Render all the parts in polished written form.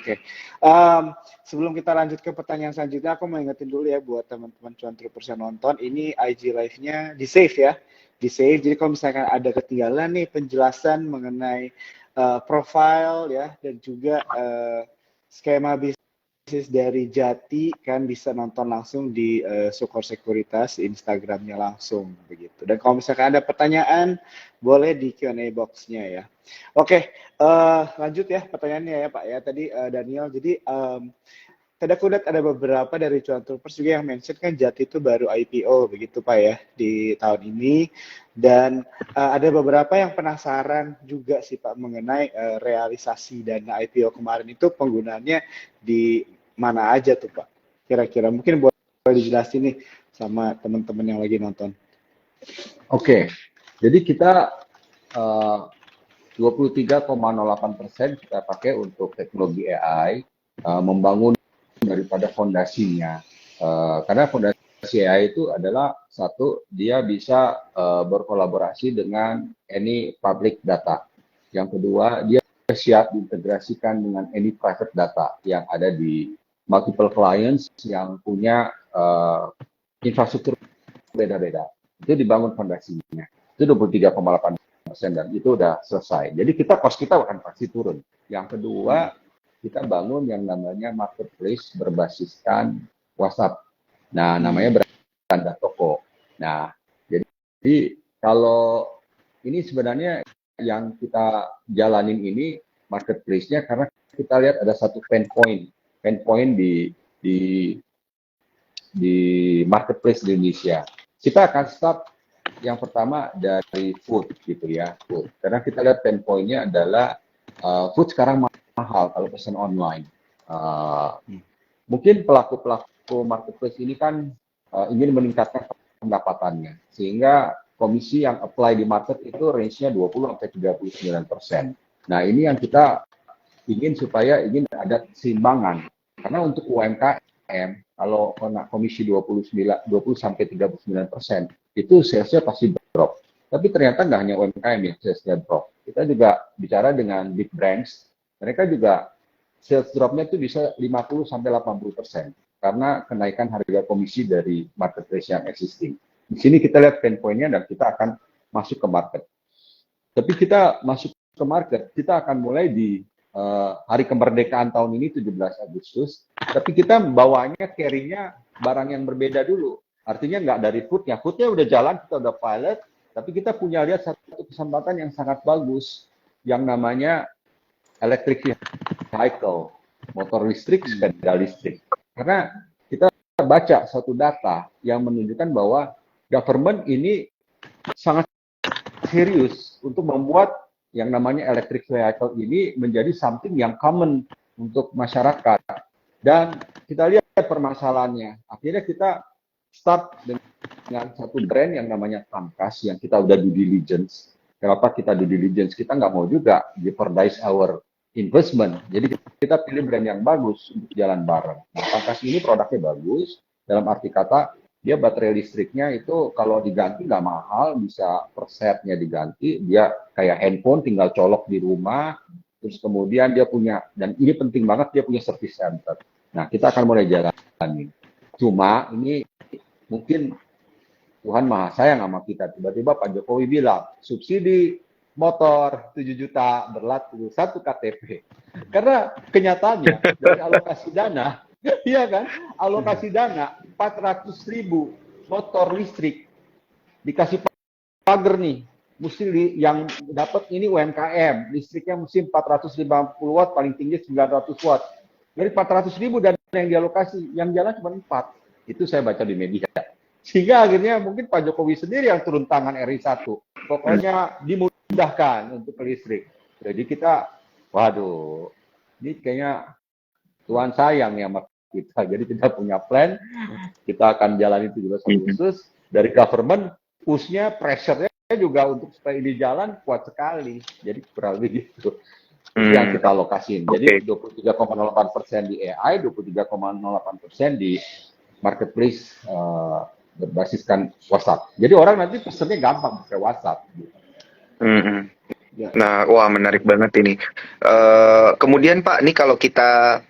Oke. Sebelum kita lanjut ke pertanyaan selanjutnya, aku mau ingetin dulu ya buat teman-teman cuan troopers yang nonton, ini IG live-nya di save ya, di save. Jadi kalau misalkan ada ketinggalan nih penjelasan mengenai profile ya dan juga skema bisnis dari Jati kan bisa nonton langsung di Sukor Sekuritas Instagramnya langsung begitu. Dan kalau misalkan ada pertanyaan boleh di Q&A box-nya ya. Oke, lanjut ya pertanyaannya ya Pak ya. Tadi Daniel, jadi Tidak kudat ada beberapa dari cuan troopers juga yang mention kan Jati itu baru IPO begitu Pak ya di tahun ini, dan ada beberapa yang penasaran juga sih Pak mengenai realisasi dana IPO kemarin itu penggunaannya di mana aja tuh Pak? Kira-kira mungkin boleh dijelasin nih sama teman-teman yang lagi nonton. Oke, jadi kita 23,08% kita pakai untuk teknologi AI, membangun daripada fondasinya. Karena fondasi AI itu adalah satu, dia bisa berkolaborasi dengan any public data. Yang kedua, dia siap diintegrasikan dengan any private data yang ada di multiple clients yang punya infrastruktur beda-beda. Itu dibangun fondasinya. Itu 23,8% dan itu udah selesai. Jadi cost kita akan pasti turun. Yang kedua, kita bangun yang namanya marketplace berbasiskan WhatsApp. Nah, namanya beranda toko. Nah, jadi kalau ini sebenarnya yang kita jalanin ini marketplace-nya karena kita lihat ada satu pain point di marketplace di Indonesia. Kita akan start yang pertama dari food gitu ya, food. Karena kita lihat pain point-nya adalah food sekarang mahal kalau pesan online. Mungkin pelaku marketplace ini kan ingin meningkatkan pendapatannya, sehingga komisi yang apply di market itu range-nya 20-39%. Nah, ini yang kita ingin supaya ada keseimbangan. Karena untuk UMKM, kalau kena komisi 20-39%, itu salesnya pasti drop. Tapi ternyata nggak hanya UMKM yang salesnya drop. Kita juga bicara dengan big brands, mereka juga sales dropnya itu bisa 50-80% karena kenaikan harga komisi dari marketplace yang existing. Di sini kita lihat pain point-nya dan kita akan masuk ke market. Tapi kita masuk ke market, kita akan mulai di hari kemerdekaan tahun ini 17 Agustus. Tapi kita bawanya carry-nya barang yang berbeda dulu. Artinya nggak dari foodnya udah jalan, kita udah pilot. Tapi kita punya lihat satu kesempatan yang sangat bagus, yang namanya electric vehicle, motor listrik, sepeda listrik. Karena kita baca satu data yang menunjukkan bahwa government ini sangat serius untuk membuat yang namanya electric vehicle ini menjadi something yang common untuk masyarakat. Dan kita lihat permasalahannya. Akhirnya kita start dengan satu brand yang namanya Tamkas yang kita udah due diligence. Kenapa kita due diligence? Kita nggak mau juga jeopardize our investment. Jadi kita pilih brand yang bagus untuk jalan bareng. Nah, Tamkas ini produknya bagus, dalam arti kata dia baterai listriknya itu kalau diganti nggak mahal, bisa per setnya diganti, dia kayak handphone tinggal colok di rumah, terus kemudian dia punya, dan ini penting banget, dia punya service center. Nah, kita akan mulai jalanin. Cuma ini mungkin Tuhan maha sayang sama kita, tiba-tiba Pak Jokowi bilang, subsidi motor 7 juta berlaku 1 KTP. Karena kenyataannya dari alokasi dana, iya kan, alokasi dana 400.000 motor listrik dikasih pagar nih, mesti yang dapat ini UMKM, listriknya mesti 450 watt, paling tinggi 900 watt. Dari 400.000 dan yang dialokasi, yang jalan cuma 4. Itu saya baca di media. Sehingga akhirnya mungkin Pak Jokowi sendiri yang turun tangan RI 1. Pokoknya dimudahkan untuk listrik. Jadi kita, waduh, ini kayaknya Tuhan sayang ya sama kita. Jadi kita punya plan, kita akan jalani 17 Agustus. Dari government, push-nya, pressure-nya juga untuk supaya ini jalan kuat sekali. Jadi kurang lebih gitu. Yang kita alokasin. Jadi 23,08% di AI, 23,08% di marketplace berbasiskan WhatsApp. Jadi orang nanti pesennya gampang pakai WhatsApp. Ya. Nah, wah menarik banget ini. Kemudian Pak, nih kalau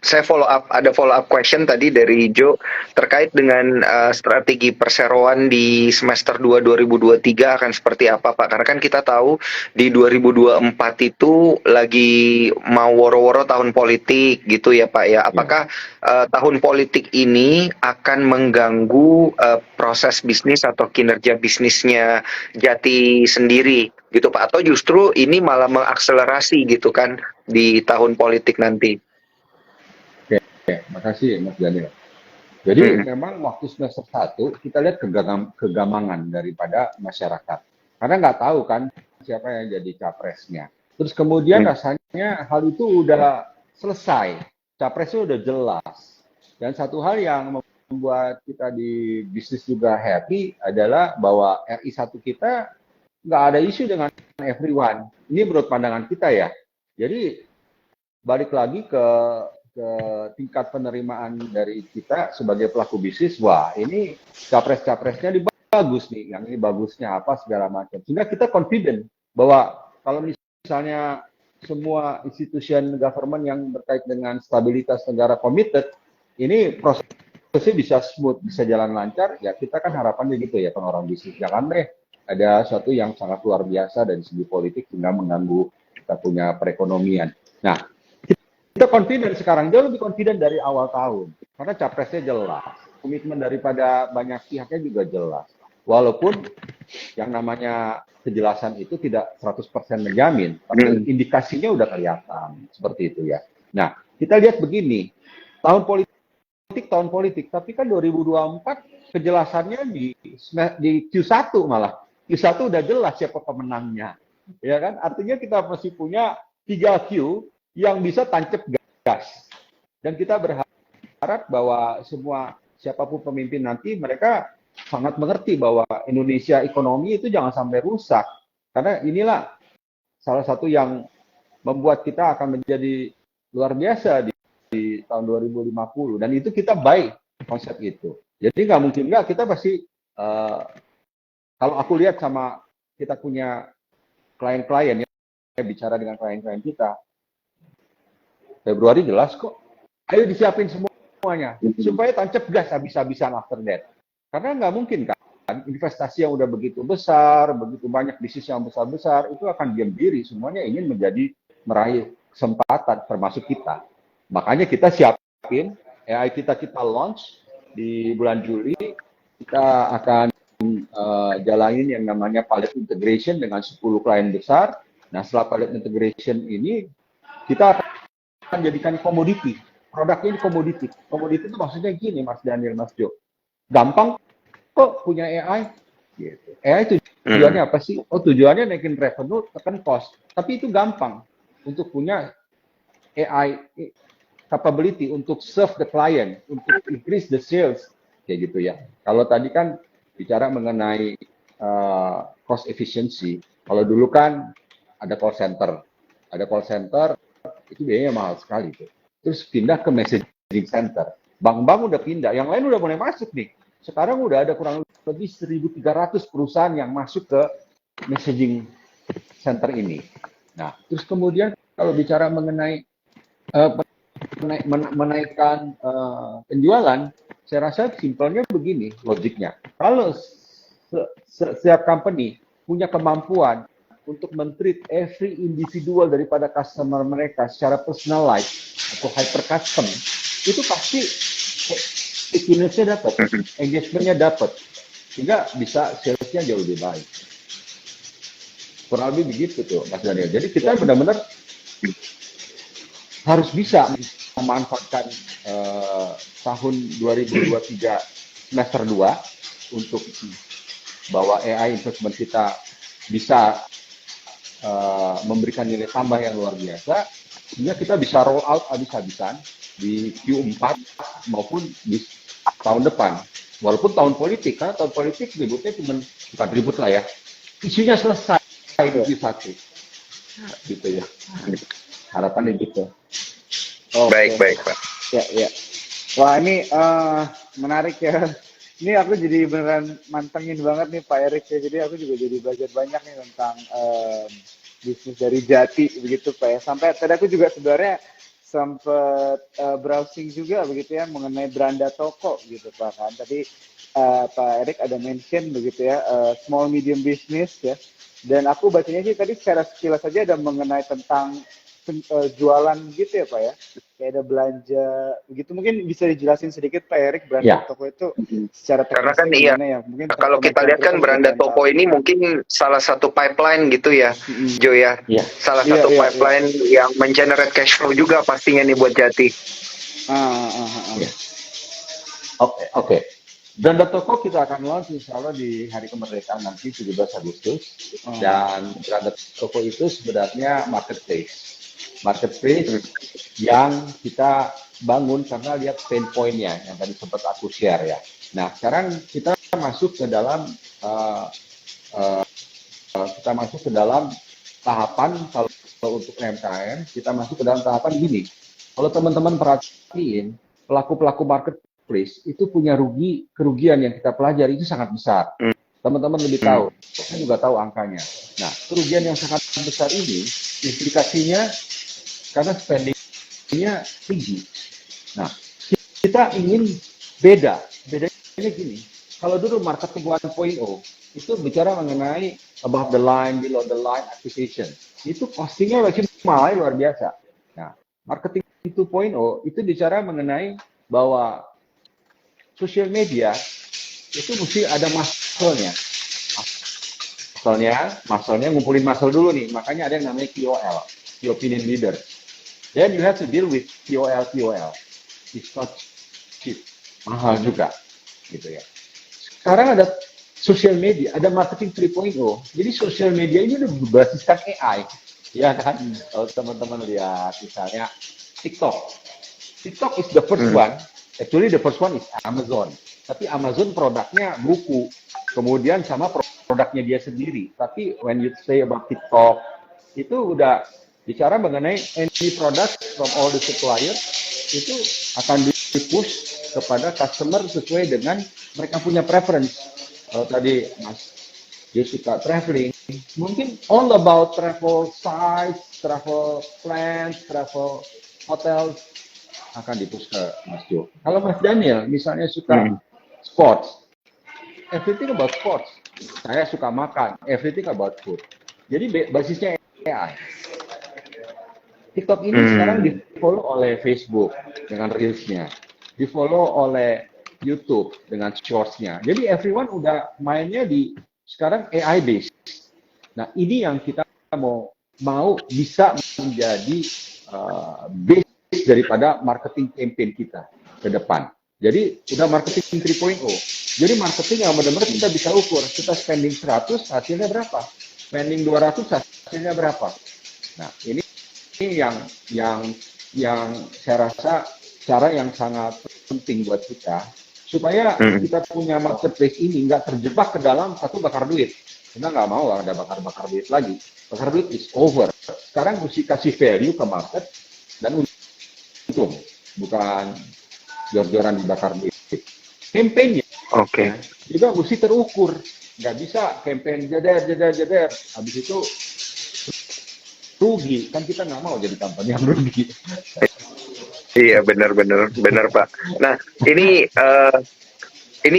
saya ada follow up question tadi dari Jo terkait dengan strategi perseroan di semester 2 2023 akan seperti apa Pak? Karena kan kita tahu di 2024 itu lagi mau woro-woro tahun politik gitu ya Pak ya. Ya. Apakah tahun politik ini akan mengganggu proses bisnis atau kinerja bisnisnya Jati sendiri gitu Pak, atau justru ini malah mengakselerasi gitu kan di tahun politik nanti. Oke, makasih Mas Daniel. Jadi Hmm. memang waktu semester 1 kita lihat kegamangan daripada masyarakat. Karena nggak tahu kan siapa yang jadi capresnya. Terus kemudian rasanya hal itu udah selesai. Capresnya udah jelas. Dan satu hal yang membuat kita di bisnis juga happy adalah bahwa RI1 kita nggak ada isu dengan everyone. Ini menurut pandangan kita ya. Jadi balik lagi ke tingkat penerimaan dari kita sebagai pelaku bisnis, wah ini capres-capresnya bagus nih, yang ini bagusnya apa segala macam. Sehingga kita confident bahwa kalau misalnya semua institution government yang berkait dengan stabilitas negara committed, ini prosesnya bisa smooth, bisa jalan lancar, ya kita kan harapannya gitu ya orang bisnis. Jangan deh ada sesuatu yang sangat luar biasa dari segi politik sehingga mengganggu kita punya perekonomian. Nah, kita confident sekarang, jauh lebih confident dari awal tahun. Karena capresnya jelas. Komitmen daripada banyak pihaknya juga jelas. Walaupun yang namanya kejelasan itu tidak 100% menjamin. Tapi indikasinya udah kelihatan. Seperti itu ya. Nah, kita lihat begini. Tahun politik. Tapi kan 2024 kejelasannya di Q1 malah. Q1 udah jelas siapa pemenangnya. Ya kan? Artinya kita masih punya 3Q yang bisa tancap gas. Dan kita berharap bahwa siapapun pemimpin nanti mereka sangat mengerti bahwa Indonesia ekonomi itu jangan sampai rusak. Karena inilah salah satu yang membuat kita akan menjadi luar biasa di tahun 2050. Dan itu kita baik konsep itu. Jadi nggak mungkin nggak, kita pasti kalau aku lihat sama kita punya klien-klien ya, bicara dengan klien-klien kita, Februari jelas kok. Ayo disiapin semuanya supaya tancap gas habis-habisan after that. Karena nggak mungkin kan investasi yang udah begitu besar, begitu banyak bisnis yang besar-besar itu akan diam diri. Semuanya ingin meraih kesempatan termasuk kita. Makanya kita siapin AI kita launch di bulan Juli. Kita akan jalanin yang namanya pilot integration dengan 10 klien besar. Nah, setelah pilot integration ini kita akan jadikan komoditi. Produknya ini komoditi. Komoditi itu maksudnya gini, Mas Daniel, Mas Jo. Gampang kok punya AI. Gitu. AI tujuannya apa sih? Oh, tujuannya naikin revenue, tekan cost. Tapi itu gampang untuk punya AI capability untuk serve the client, untuk increase the sales. Kayak gitu ya. Kalau tadi kan bicara mengenai cost efficiency. Kalau dulu kan ada call center. Ada call center, itu biayanya mahal sekali tuh. Terus pindah ke messaging center. Bank-bank udah pindah, yang lain udah mulai masuk nih. Sekarang udah ada kurang lebih 1.300 perusahaan yang masuk ke messaging center ini. Nah, terus kemudian kalau bicara mengenai menaikkan penjualan, saya rasa simpelnya begini logiknya. Kalau setiap company punya kemampuan untuk men-treat every individual daripada customer mereka secara personalized atau hyper custom, itu pasti stickiness-nya dapat, engagement-nya dapat, sehingga bisa sales-nya jauh lebih baik. Kurang lebih begitu tuh, Mas Daniel. Jadi kita benar-benar harus bisa memanfaatkan tahun 2023 semester 2 untuk bahwa AI investment kita bisa memberikan nilai tambah yang luar biasa, sehingga kita bisa roll out habis-habisan di Q4 maupun di tahun depan. Walaupun tahun politik, kan tahun politik ributnya cuma bukan ribut lah ya, isunya selesai di Q1, gitu ya. Harapannya gitu. Baik Pak. Ya. Wah ini menarik ya. Ini aku jadi beneran mantengin banget nih Pak Erik ya. Jadi aku juga jadi belajar banyak nih tentang bisnis dari Jati begitu Pak ya. Sampai tadi aku juga sebenarnya sempat browsing juga begitu ya mengenai beranda toko gitu Pak kan. Tadi Pak Erik ada mention begitu ya small medium business ya. Dan aku bacanya sih tadi secara sekilas saja ada mengenai tentang jualan gitu ya Pak ya. Kayak ada belanja begitu. Mungkin bisa dijelasin sedikit Pak Erik beranda Ya, toko itu secara Karena kan teknisnya iya, gimana ya? Mungkin kalau teman-teman kita lihat kan cuantrupers juga beranda pengen tahu. toko ini mungkin salah satu pipeline gitu ya, Mm-mm. Jo ya. ya. Salah Iya, satu iya, iya. pipeline yang mengenerate cash flow juga pastinya nih buat Jati. Ya. Oke. Branda toko kita akan launch insya Allah di hari kemerdekaan nanti 17 Agustus. Oh. Dan branda toko itu sebenarnya marketplace. Marketplace yang kita bangun karena lihat pain point-nya yang tadi sempat aku share ya. Nah, sekarang kita masuk ke dalam tahapan kalau untuk UMKM, kita masuk ke dalam tahapan gini. Kalau teman-teman perhatiin, pelaku-pelaku marketplace itu punya kerugian yang kita pelajari itu sangat besar. Teman-teman lebih tahu, saya juga tahu angkanya. Nah, kerugian yang sangat besar ini, implikasinya karena spending-nya tinggi. Nah, kita ingin bedanya gini. Kalau dulu marketing 1.0 itu bicara mengenai above the line, below the line acquisition. Itu costingnya malah luar biasa. Nah, marketing 2.0 itu bicara mengenai bahwa social media itu mesti ada muscle-nya. Muscle-nya ngumpulin muscle dulu nih. Makanya ada yang namanya KOL, Key Opinion Leader. Then you have to deal with KOL. It's not cheap, mahal juga, gitu ya. Sekarang ada social media, ada marketing 3.0. Jadi social media ini udah berbasiskan AI, ya kan? Kalau teman-teman lihat misalnya TikTok is the first one. Actually the first one is Amazon. Tapi Amazon produknya buku, kemudian sama produknya dia sendiri. Tapi when you say about TikTok, itu udah bicara mengenai any product from all the supplier, itu akan di-push kepada customer sesuai dengan mereka punya preference. Kalau tadi Mas dia suka traveling, mungkin all about travel sites, travel plans, travel hotel akan di-push ke Mas Jo. Kalau Mas Daniel misalnya suka sports, everything about sports. Saya suka makan, everything about food. Jadi basisnya AI. TikTok ini sekarang di-follow oleh Facebook dengan Reels-nya, di-follow oleh YouTube dengan Shorts-nya. Jadi everyone udah mainnya di sekarang AI based. Nah, ini yang kita mau bisa menjadi base daripada marketing campaign kita ke depan. Jadi udah marketing 3.0. Jadi marketing yang benar-benar kita bisa ukur. Kita spending 100, hasilnya berapa? Spending 200, hasilnya berapa? Nah, ini yang saya rasa cara yang sangat penting buat kita supaya kita punya marketplace ini nggak terjebak ke dalam satu bakar duit. Kita nggak mau ada bakar duit lagi. Bakar duit is over. Sekarang mesti kasih value ke market dan untung, bukan jor-joran dibakar duit. Campaign-nya juga mesti terukur. Nggak bisa campaign jeder. Habis itu rugi, kan kita nggak mau jadi company yang rugi. Iya benar Pak. Nah ini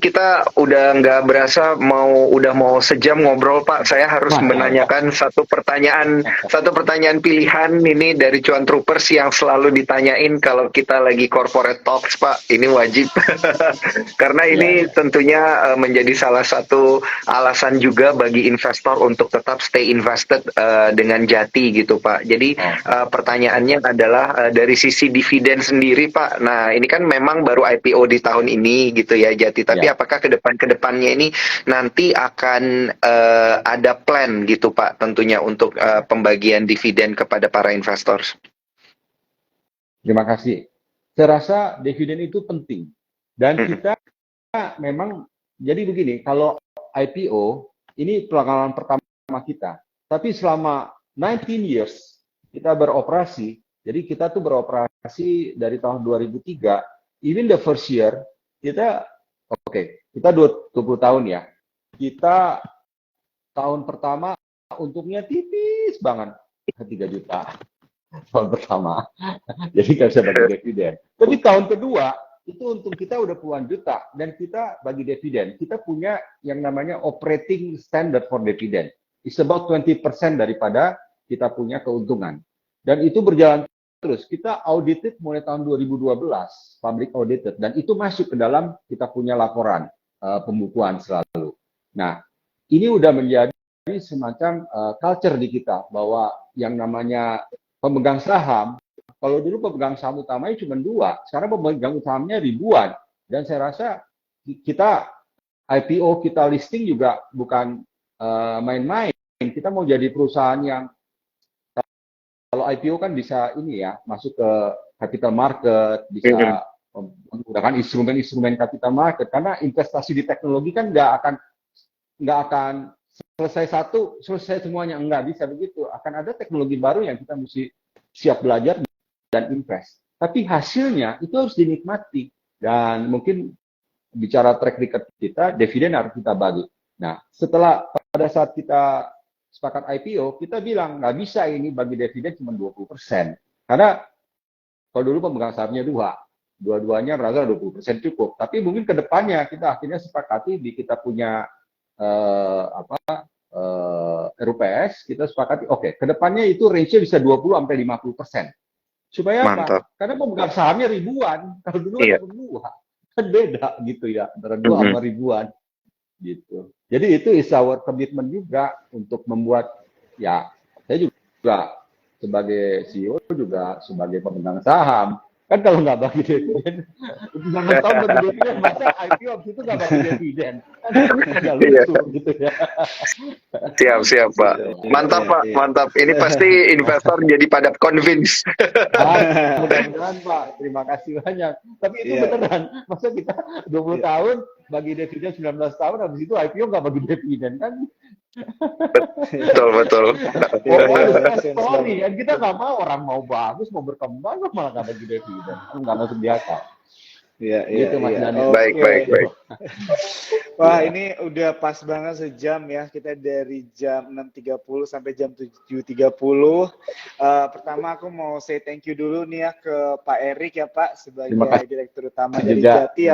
kita udah nggak berasa udah mau sejam ngobrol Pak. Saya harus menanyakan satu pertanyaan pilihan ini dari Cuan Troopers yang selalu ditanyain kalau kita lagi corporate talks Pak. Ini wajib karena ini tentunya menjadi salah satu alasan juga bagi investor untuk tetap stay invested dengan Jati gitu Pak. Jadi pertanyaannya adalah dari sisi dividen sendiri Pak. Nah ini kan memang baru IPO di tahun ini gitu ya Jati. Tapi apakah kedepannya ini nanti akan ada plan gitu Pak tentunya untuk pembagian dividen kepada para investor? Terima kasih. Saya rasa dividen itu penting. Dan kita memang, jadi begini, kalau IPO, ini pengalaman pertama kita. Tapi selama 19 years kita beroperasi, jadi kita tuh beroperasi dari tahun 2003, even the first year, kita 20 tahun ya. Kita tahun pertama untungnya tipis tipis banget, 3 juta tahun pertama. Jadi nggak bisa bagi dividen. Tapi tahun kedua, itu untung kita udah puluhan juta, dan kita bagi dividen. Kita punya yang namanya operating standard for dividend. It's about 20% daripada kita punya keuntungan. Dan itu berjalan terus. Kita audited mulai tahun 2012, public audited, dan itu masuk ke dalam kita punya laporan pembukuan selalu. Nah, ini udah menjadi semacam culture di kita, bahwa yang namanya pemegang saham, kalau dulu pemegang saham utamanya cuma 2, sekarang pemegang utamanya ribuan. Dan saya rasa kita IPO, kita listing juga bukan main-main. Kita mau jadi perusahaan yang, kalau IPO kan bisa ini ya, masuk ke capital market, bisa menggunakan instrumen-instrumen capital market, karena investasi di teknologi kan nggak akan selesai satu, selesai semuanya, enggak bisa begitu. Akan ada teknologi baru yang kita mesti siap belajar dan invest. Tapi hasilnya itu harus dinikmati. Dan mungkin bicara track record kita, dividen harus kita bagi. Nah, setelah pada saat kita sepakat IPO, kita bilang nggak bisa ini bagi dividen cuma 20%. Karena kalau dulu pemegang sahamnya 2, dua-duanya merasa 20% cukup. Tapi mungkin ke depannya kita akhirnya sepakati di kita punya RUPS, kita sepakati, oke, kedepannya itu range-nya bisa 20-50%. Supaya Mantap. apa? Karena pemegang sahamnya ribuan, kalau dulu Iya. ada 2, kan beda gitu ya, antara 2 sama ribuan. Gitu. Jadi itu is our commitment juga untuk membuat, ya, saya juga sebagai CEO juga sebagai pemegang saham, kan kalau nggak bagi dividen, 19 tahun bagi dividen, masa IPO waktu itu nggak bagi dividen, kan nggak lucu gitu ya. Siap, Pak. Mantap, Pak. Mantap. Ini pasti investor jadi pada convince. Mudah-mudahan, Pak. Terima kasih banyak. Tapi itu beneran. Masa kita 20 tahun bagi dividen 19 tahun, habis itu IPO nggak bagi dividen, kan? Betul. Story, kan kita nggak mau, orang mau bagus, mau berkembang, malah nggak bagi dividen. Nggak masuk di akal. Iya. Gitu, Mas Dani. Baik. Wah, ini udah pas banget sejam ya. Kita dari jam 6.30 sampai jam 7.30. Pertama aku mau say thank you dulu nih ya ke Pak Erik ya Pak, sebagai Direktur Utama dari juga. Jati ya.